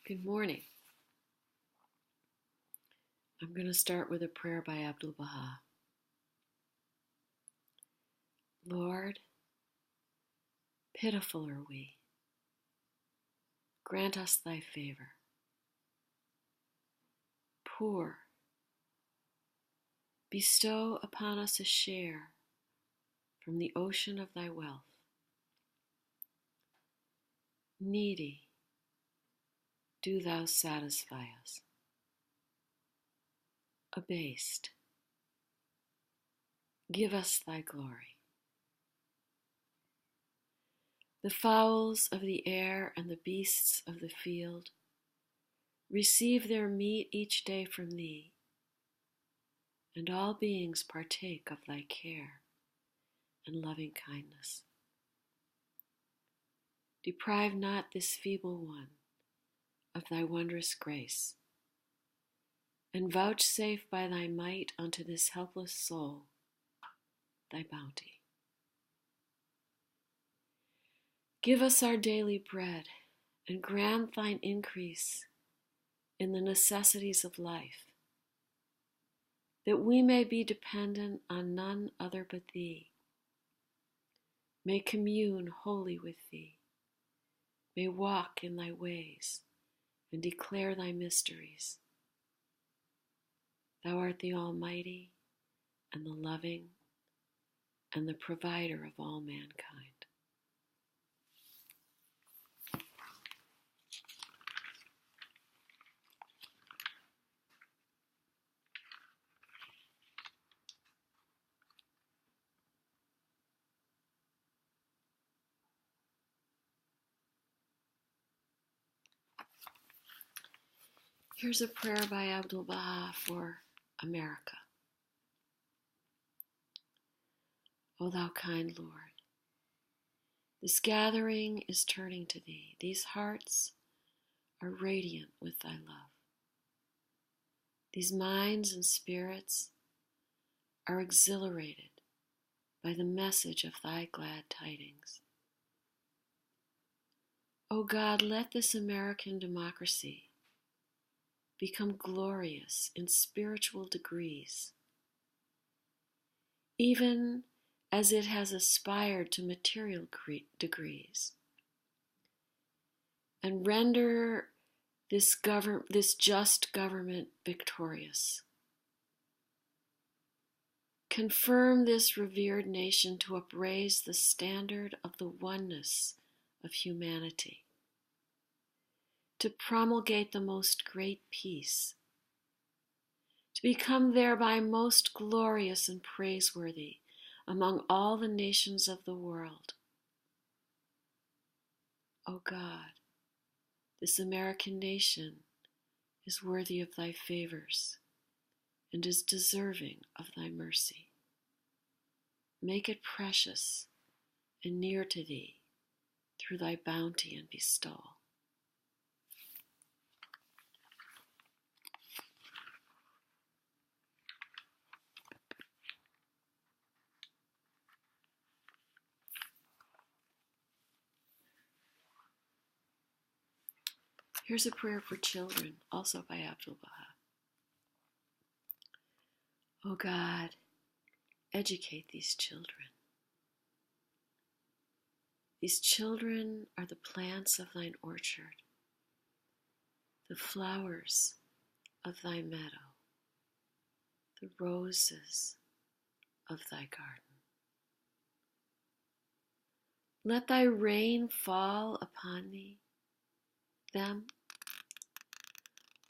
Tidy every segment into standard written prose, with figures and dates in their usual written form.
Good morning. I'm going to start with a prayer by Abdu'l-Baha. Lord, pitiful are we. Grant us thy favor. Poor, bestow upon us a share from the ocean of thy wealth. Needy, do thou satisfy us. Abased, give us thy glory. The fowls of the air and the beasts of the field receive their meat each day from thee, and all beings partake of thy care and loving kindness. Deprive not this feeble one of thy wondrous grace, and vouchsafe by thy might unto this helpless soul thy bounty. Give us our daily bread, and grant thine increase in the necessities of life, that we may be dependent on none other but thee, may commune wholly with thee, may walk in thy ways, and declare thy mysteries. Thou art the Almighty, and the loving, and the provider of all mankind. Here's a prayer by Abdu'l-Baha for America. O thou kind Lord, this gathering is turning to thee. These hearts are radiant with thy love. These minds and spirits are exhilarated by the message of thy glad tidings. O God, let this American democracy become glorious in spiritual degrees, even as it has aspired to material degrees, and render this just government victorious. Confirm this revered nation to upraise the standard of the oneness of humanity, to promulgate the most great peace, to become thereby most glorious and praiseworthy among all the nations of the world. O God, this American nation is worthy of thy favors and is deserving of thy mercy. Make it precious and near to thee through thy bounty and bestowal. Here's a prayer for children, also by Abdu'l-Baha. O God, educate these children. These children are the plants of thine orchard, the flowers of thy meadow, the roses of thy garden. Let thy rain fall upon them.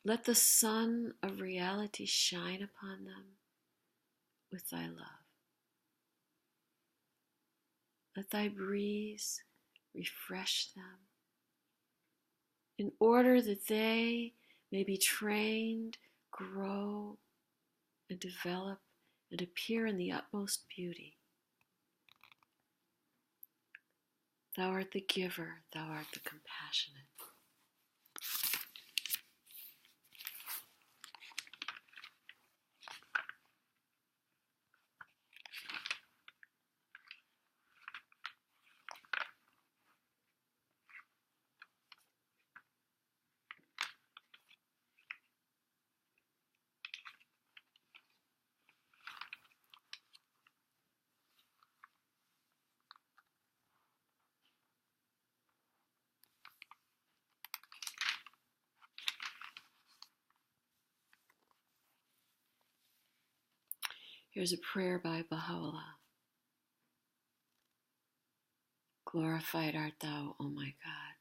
Let the sun of reality shine upon them with thy love. Let thy breeze refresh them, in order that they may be trained, grow, and develop, and appear in the utmost beauty. Thou art the giver, thou art the compassionate. Here's a prayer by Bahá'u'lláh. Glorified art thou, O my God.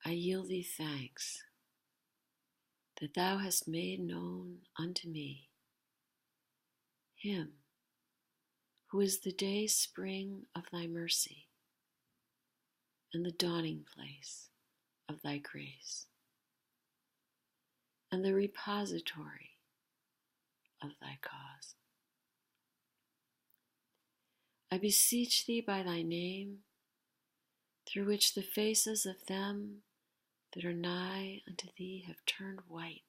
I yield thee thanks that thou hast made known unto me him who is the day spring of thy mercy and the dawning place of thy grace and the repository of thy cause. I beseech thee by thy name, through which the faces of them that are nigh unto thee have turned white,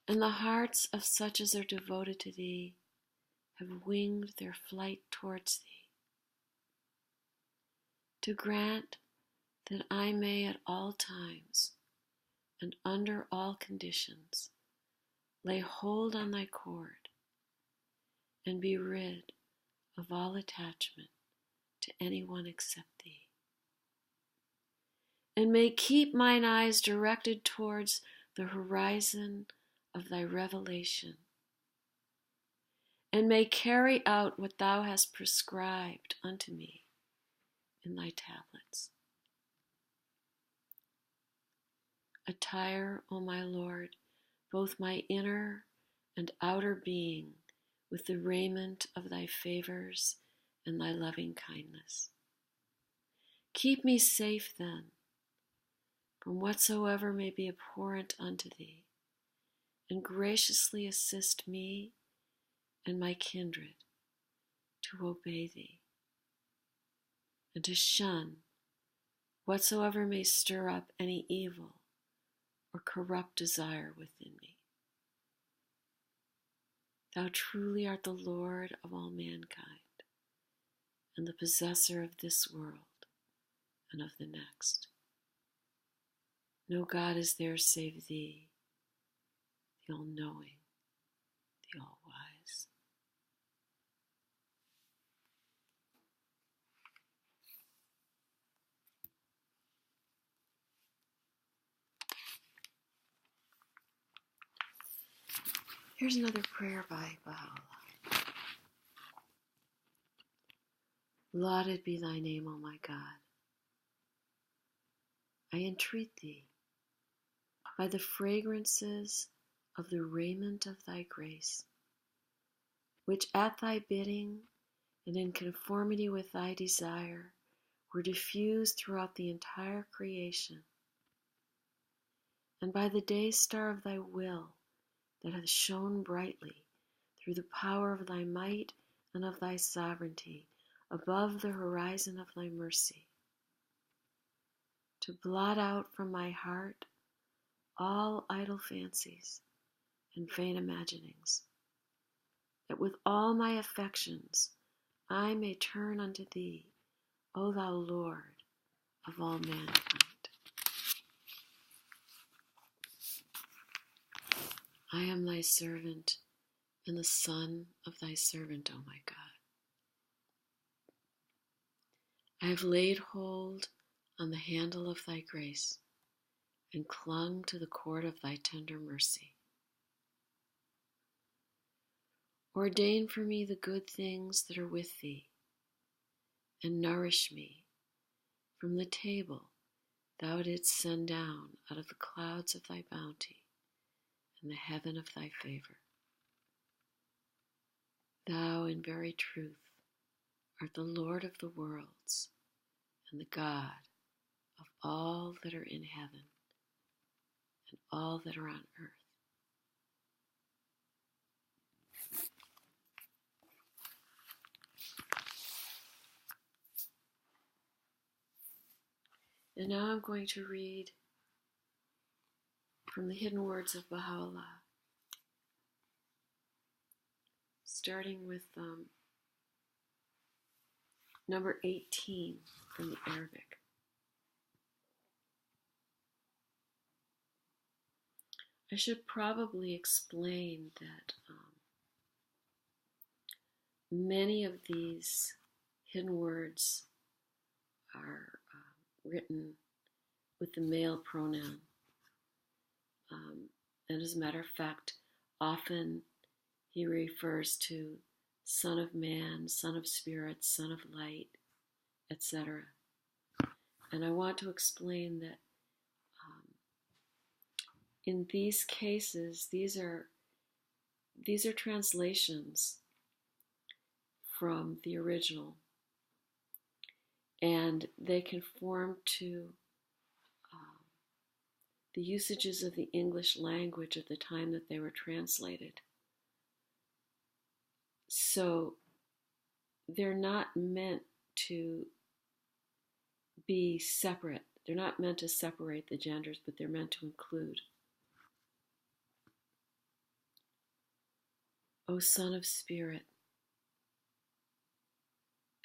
and the hearts of such as are devoted to thee have winged their flight towards thee, to grant that I may at all times and under all conditions lay hold on thy cord and be rid of all attachment to anyone except thee, and may keep mine eyes directed towards the horizon of thy revelation, and may carry out what thou hast prescribed unto me in thy tablets. Attire, O my Lord, both my inner and outer being with the raiment of thy favors and thy loving kindness. Keep me safe then from whatsoever may be abhorrent unto thee, and graciously assist me and my kindred to obey thee, and to shun whatsoever may stir up any evil or corrupt desire within me. Thou truly art the Lord of all mankind, and the possessor of this world and of the next. No God is there save thee, the all-knowing, the all-wise. Here's another prayer by Bahá'u'lláh. Lauded be thy name, O my God. I entreat thee, by the fragrances of the raiment of thy grace, which at thy bidding and in conformity with thy desire were diffused throughout the entire creation, and by the day star of thy will that hath shone brightly through the power of thy might and of thy sovereignty above the horizon of thy mercy, to blot out from my heart all idle fancies and vain imaginings, that with all my affections I may turn unto thee, O thou Lord of all mankind. I am thy servant and the son of thy servant, O my God. I have laid hold on the handle of thy grace and clung to the cord of thy tender mercy. Ordain for me the good things that are with thee, and nourish me from the table thou didst send down out of the clouds of thy bounty and the heaven of thy favor. Thou, in very truth, art the Lord of the worlds and the God of all that are in heaven and all that are on earth. And now I'm going to read from the hidden words of Bahá'u'lláh, starting with number 18 from the Arabic. I should probably explain that many of these hidden words are written with the male pronoun. And as a matter of fact, often he refers to Son of Man, Son of Spirit, Son of Light, etc. And I want to explain that in these cases, these are translations from the original, and they conform to the usages of the English language at the time that they were translated. So they're not meant to be separate. They're not meant to separate the genders, but they're meant to include. O Son of Spirit,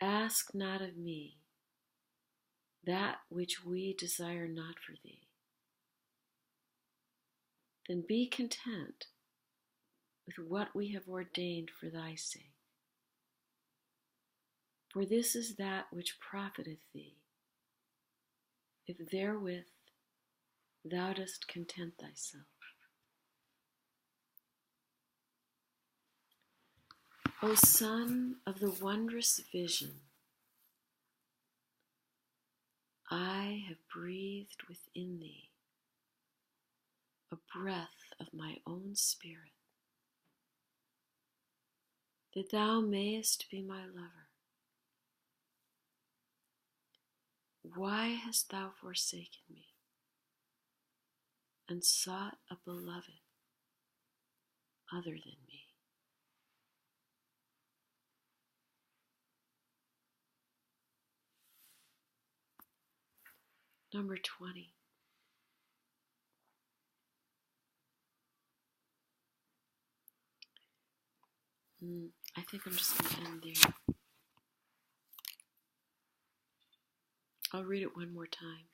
ask not of me that which we desire not for thee. Then be content with what we have ordained for thy sake. For this is that which profiteth thee, if therewith thou dost content thyself. O Son of the wondrous vision, I have breathed within thee a breath of my own spirit, that thou mayest be my lover. Why hast thou forsaken me, and sought a beloved other than me? Number 20. I think I'm just going to end there. I'll read it one more time.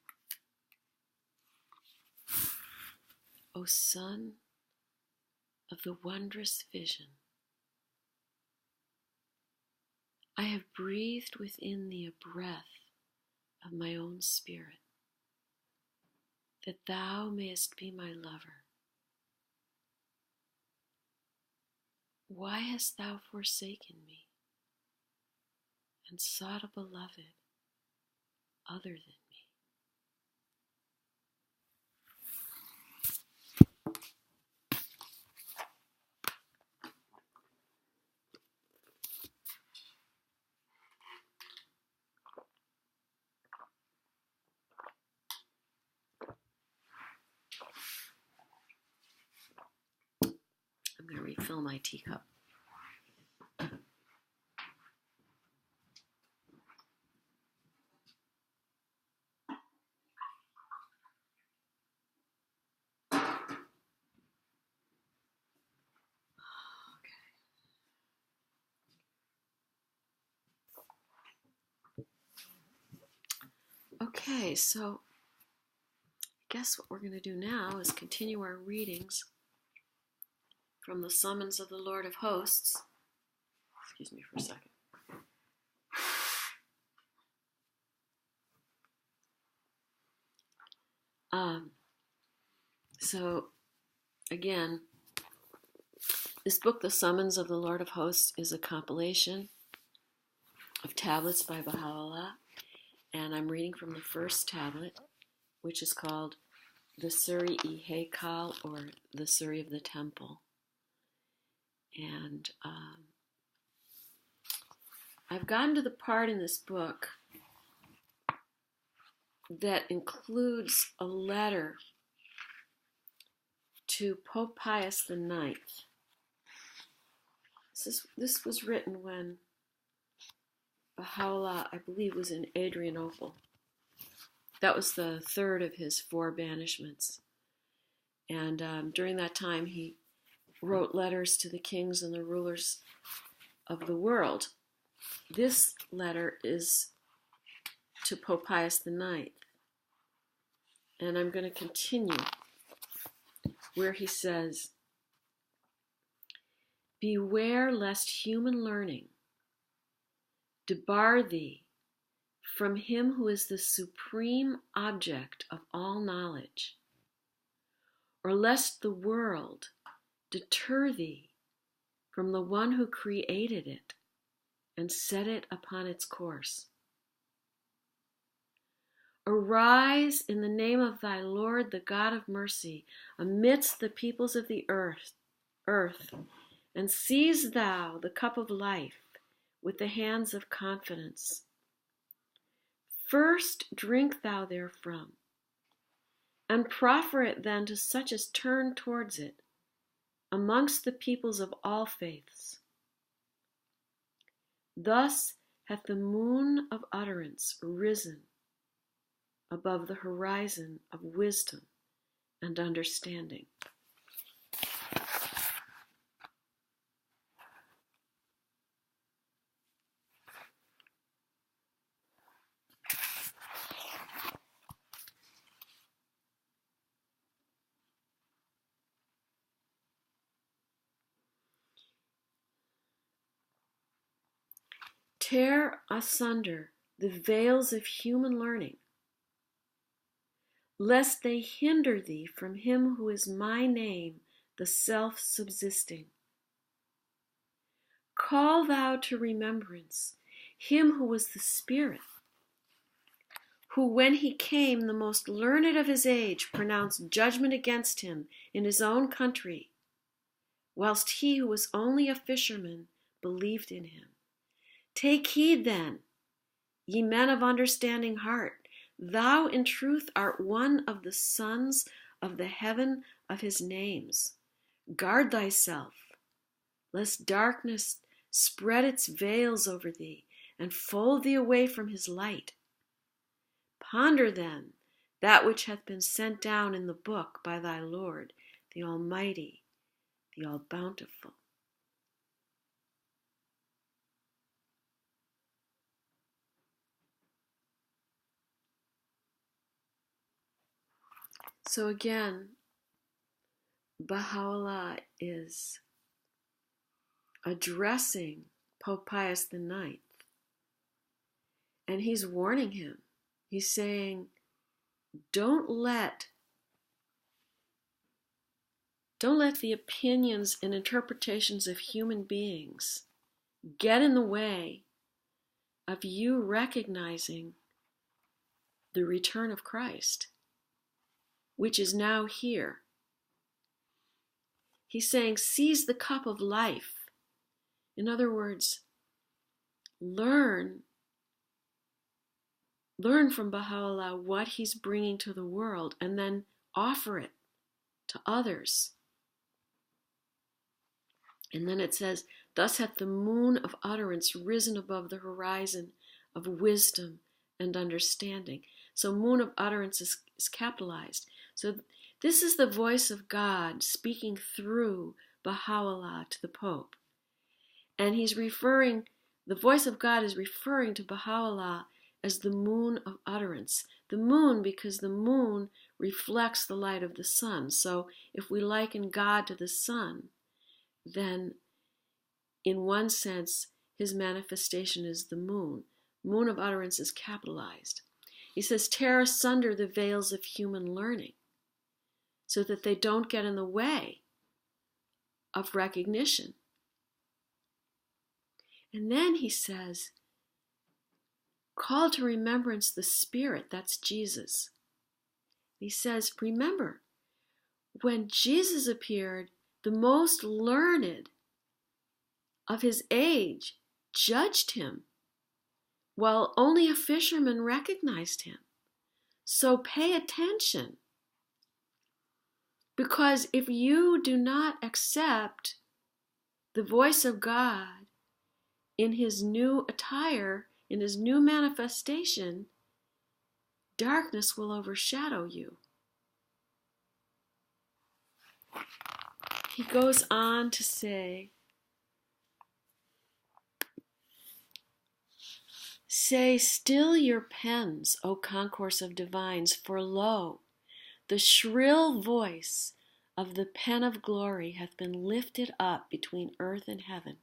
O Son of the wondrous vision, I have breathed within thee a breath of my own spirit, that thou mayest be my lover. Why hast thou forsaken me, and sought a beloved other than me? I'm going to refill my teacup. Okay, so I guess what we're going to do now is continue our readings from the Summons of the Lord of Hosts. Excuse me for a second. So, again, this book, The Summons of the Lord of Hosts, is a compilation of tablets by Bahá'u'lláh, and I'm reading from the first tablet, which is called the Suriy-i-Haykal, or the Suri of the Temple. And I've gotten to the part in this book that includes a letter to Pope Pius IX. This was written when Bahá'u'lláh, I believe, was in Adrianople. That was the third of his 4 banishments. And during that time, he wrote letters to the kings and the rulers of the world. This letter is to Pope Pius IX. And I'm going to continue where he says, "Beware lest human learning debar thee from him who is the supreme object of all knowledge, or lest the world deter thee from the one who created it and set it upon its course. Arise in the name of thy Lord, the God of mercy, amidst the peoples of the earth, and seize thou the cup of life with the hands of confidence. First drink thou therefrom, and proffer it then to such as turn towards it, amongst the peoples of all faiths. Thus hath the moon of utterance risen above the horizon of wisdom and understanding. Tear asunder the veils of human learning, lest they hinder thee from him who is my name, the self-subsisting. Call thou to remembrance him who was the Spirit, who when he came, the most learned of his age pronounced judgment against him in his own country, whilst he who was only a fisherman believed in him. Take heed then, ye men of understanding heart, thou in truth art one of the sons of the heaven of his names. Guard thyself, lest darkness spread its veils over thee and fold thee away from his light. Ponder then that which hath been sent down in the book by thy Lord, the Almighty, the All-Bountiful. So again, Bahá'u'lláh is addressing Pope Pius IX, and he's warning him. He's saying, don't let the opinions and interpretations of human beings get in the way of you recognizing the return of Christ, which is now here. He's saying, seize the cup of life. In other words, learn from Baha'u'lláh what he's bringing to the world, and then offer it to others. And then it says, thus hath the moon of utterance risen above the horizon of wisdom and understanding. So moon of utterance is capitalized. So this is the voice of God speaking through Baha'u'lláh to the Pope. And the voice of God is referring to Baha'u'lláh as the moon of utterance. The moon, because the moon reflects the light of the sun. So if we liken God to the sun, then in one sense, his manifestation is the moon. Moon of utterance is capitalized. He says, tear asunder the veils of human learning so that they don't get in the way of recognition. And then he says, call to remembrance the Spirit, that's Jesus. He says, remember, when Jesus appeared, the most learned of his age judged him, while only a fisherman recognized him. So pay attention, because if you do not accept the voice of God in his new attire, in his new manifestation, darkness will overshadow you. He goes on to say, say still your pens, O concourse of divines, for lo, the shrill voice of the pen of glory hath been lifted up between earth and heaven.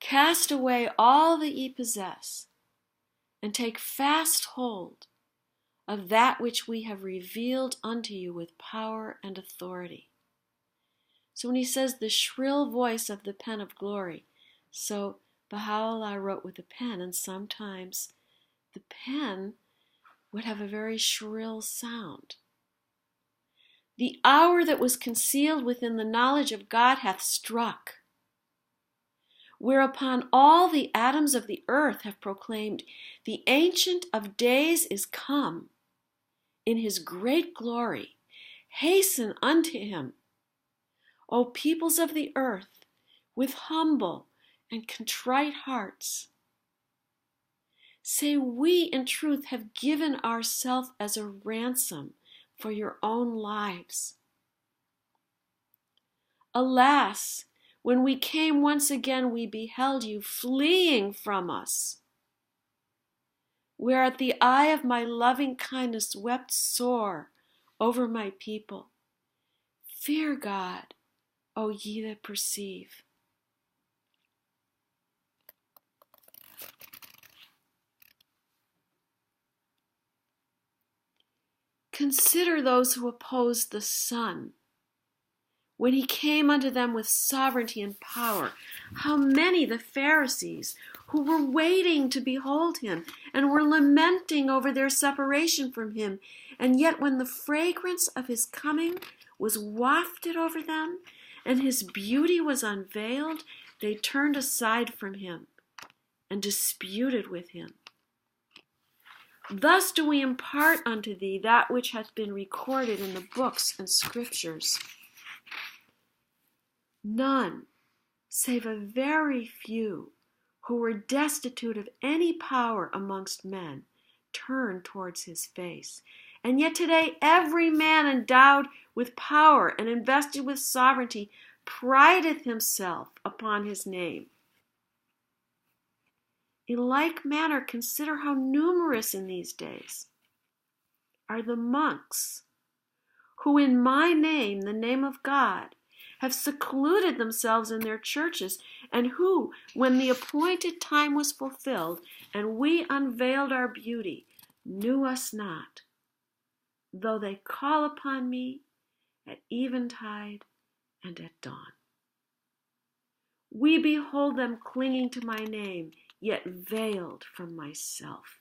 Cast away all that ye possess, and take fast hold of that which we have revealed unto you with power and authority. So when he says the shrill voice of the pen of glory, so Bahá'u'lláh wrote with a pen, and sometimes the pen would have a very shrill sound. The hour that was concealed within the knowledge of God hath struck, whereupon all the atoms of the earth have proclaimed, the Ancient of Days is come. In his great glory, hasten unto him, O peoples of the earth, with humble and contrite hearts. Say, we in truth have given ourselves as a ransom for your own lives. Alas, when we came once again, we beheld you fleeing from us, whereat the eye of my loving kindness wept sore over my people. Fear God, O ye that perceive. Consider those who opposed the Son, when he came unto them with sovereignty and power. How many the Pharisees who were waiting to behold him and were lamenting over their separation from him, and yet when the fragrance of his coming was wafted over them and his beauty was unveiled, they turned aside from him and disputed with him. Thus do we impart unto thee that which hath been recorded in the books and scriptures. None, save a very few, who were destitute of any power amongst men, turned towards his face. And yet today every man endowed with power and invested with sovereignty prideth himself upon his name. In like manner, consider how numerous in these days are the monks who in my name, the name of God, have secluded themselves in their churches, and who, when the appointed time was fulfilled, and we unveiled our beauty, knew us not, though they call upon me at eventide and at dawn. We behold them clinging to my name, yet veiled from myself.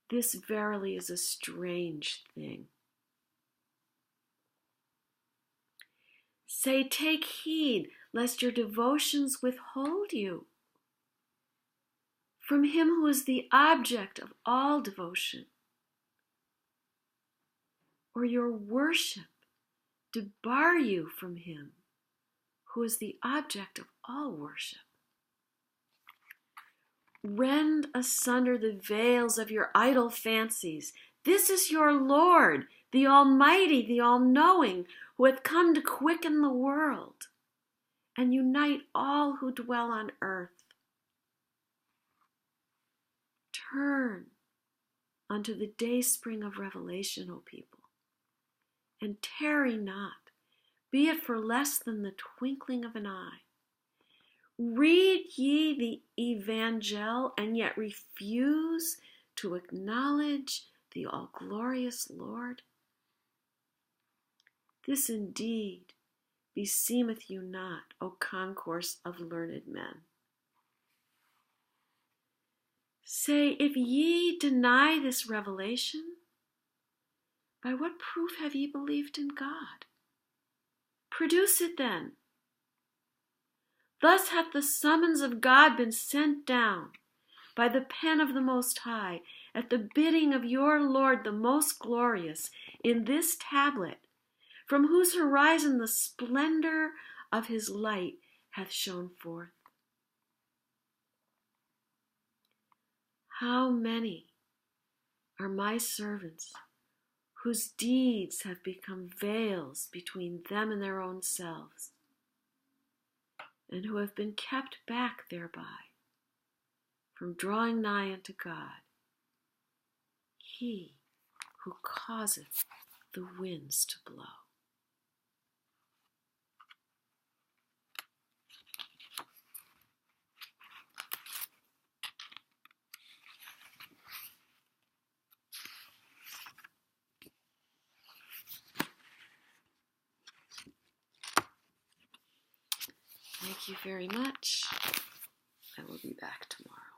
This verily is a strange thing. Say, take heed, lest your devotions withhold you from him who is the object of all devotion, or your worship debar you from him who is the object of all worship. Rend asunder the veils of your idle fancies. This is your Lord, the Almighty, the All-Knowing, who hath come to quicken the world and unite all who dwell on earth. Turn unto the dayspring of revelation, O people, and tarry not, be it for less than the twinkling of an eye. Read ye the Evangel, and yet refuse to acknowledge the all-glorious Lord? This indeed beseemeth you not, O concourse of learned men. Say, if ye deny this revelation, by what proof have ye believed in God? Produce it then. Thus hath the summons of God been sent down by the pen of the Most High, at the bidding of your Lord the most glorious, in this tablet, from whose horizon the splendor of his light hath shone forth. How many are my servants whose deeds have become veils between them and their own selves, and who have been kept back thereby from drawing nigh unto God, he who causeth the winds to blow. Thank you very much. I will be back tomorrow.